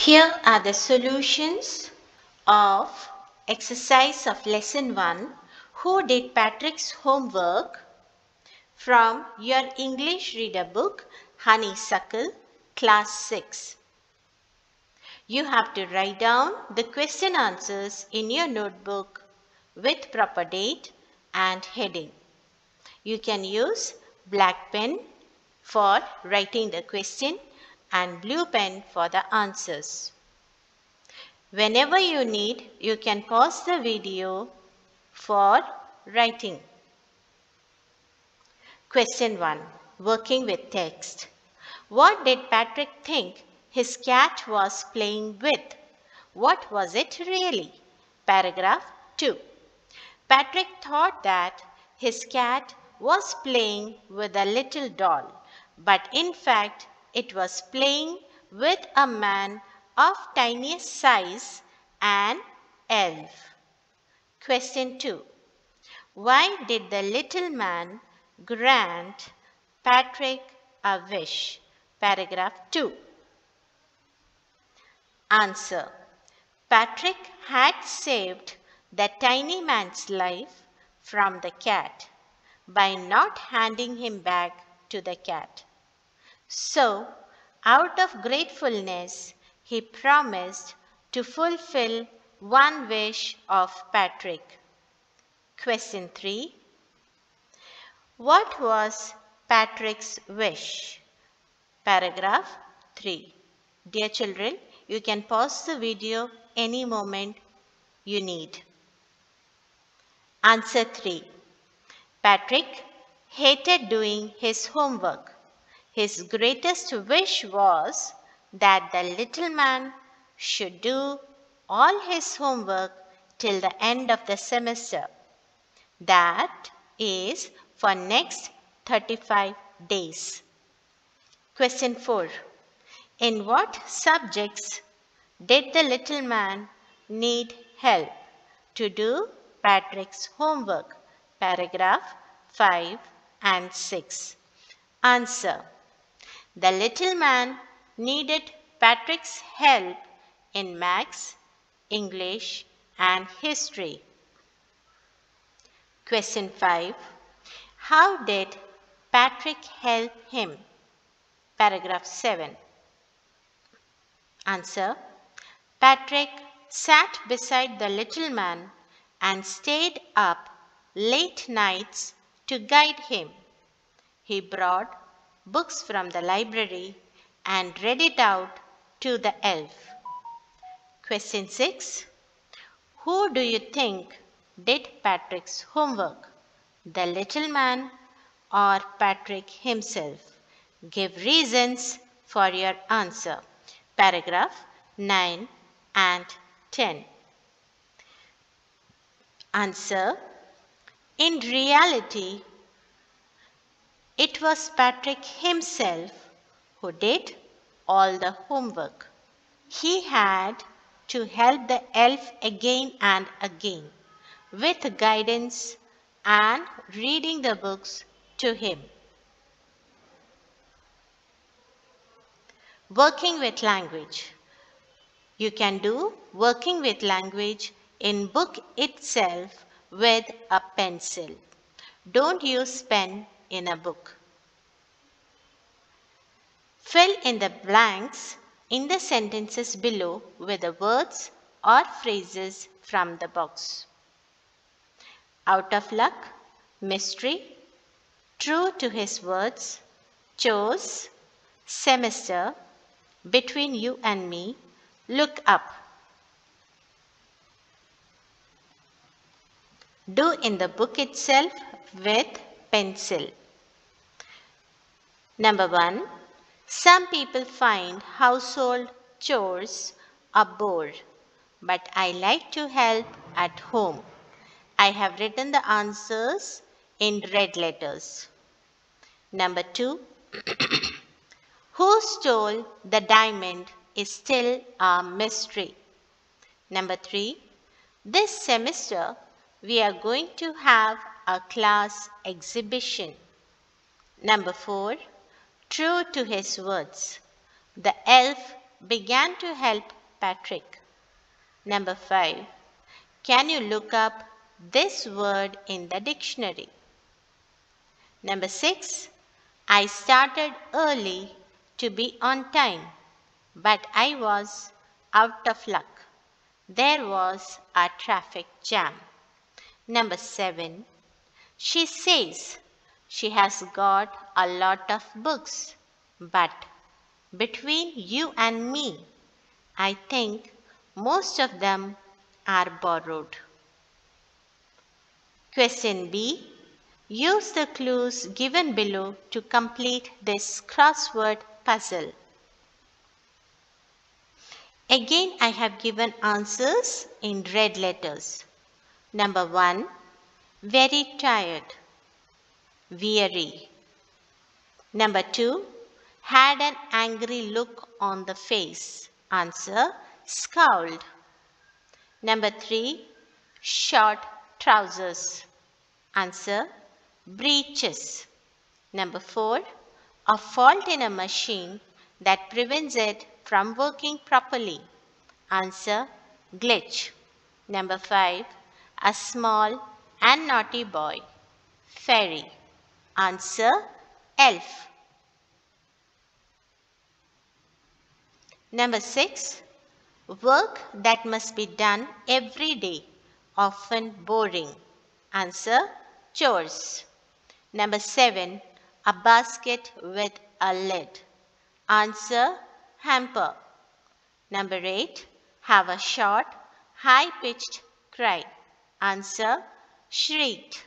Here are the solutions of exercise of lesson 1. Who did Patrick's homework? From your English reader book, Honeysuckle, class 6. You have to write down the question answers in your notebook with proper date and heading. You can use black pen for writing the question and blue pen for the answers. Whenever you need, you can pause the video for writing. Question 1. Working with text. What did Patrick think his cat was playing with? What was it really? Paragraph 2. Patrick thought that his cat was playing with a little doll, but in fact it was playing with a man of tiniest size, an elf. Question 2. Why did the little man grant Patrick a wish? Paragraph 2. Answer. Patrick had saved the tiny man's life from the cat by not handing him back to the cat. So, out of gratefulness, he promised to fulfill one wish of Patrick. Question 3. What was Patrick's wish? Paragraph 3. Dear children, you can pause the video any moment you need. Answer 3. Patrick hated doing his homework. His greatest wish was that the little man should do all his homework till the end of the semester. That is for next 35 days. Question 4. In what subjects did the little man need help to do Patrick's homework? Paragraph 5 and 6. Answer. The little man needed Patrick's help in maths, English, and history. Question 5. How did Patrick help him? Paragraph 7. Answer. Patrick sat beside the little man and stayed up late nights to guide him. He brought books from the library and read it out to the elf. Question 6. Who do you think did Patrick's homework? The little man or Patrick himself? Give reasons for your answer. Paragraph 9 and 10. Answer. In reality, it was Patrick himself who did all the homework. He had to help the elf again and again with guidance and reading the books to him. Working with language. You can do working with language in book itself with a pencil. Don't use pen in a book. Fill in the blanks in the sentences below with the words or phrases from the box. Out of luck, mystery, true to his words, chose, semester, between you and me, look up. Do in the book itself with pencil. Number 1. Some people find household chores a bore, but I like to help at home. I have written the answers in red letters. Number 2. Who stole the diamond is still a mystery. Number 3. This semester we are going to have a class exhibition. Number 4. True to his words. The elf began to help Patrick. Number 5. Can you look up this word in the dictionary? Number 6. I started early to be on time, but I was out of luck. There was a traffic jam. Number 7. She says she has got a lot of books, but between you and me, I think most of them are borrowed. Question B. Use the clues given below to complete this crossword puzzle. Again, I have given answers in red letters. Number 1. Very tired. Weary. Number 2. Had an angry look on the face. Answer. Scowled. Number 3. Short trousers. Answer. Breeches. Number 4. A fault in a machine that prevents it from working properly. Answer. Glitch. Number 5. A small and naughty boy. Fairy. Answer. Elf. Number 6. Work that must be done every day, often boring. Answer. Chores. Number 7. A basket with a lid. Answer. Hamper. Number 8. Have a short, high-pitched cry. Answer. Shrieked.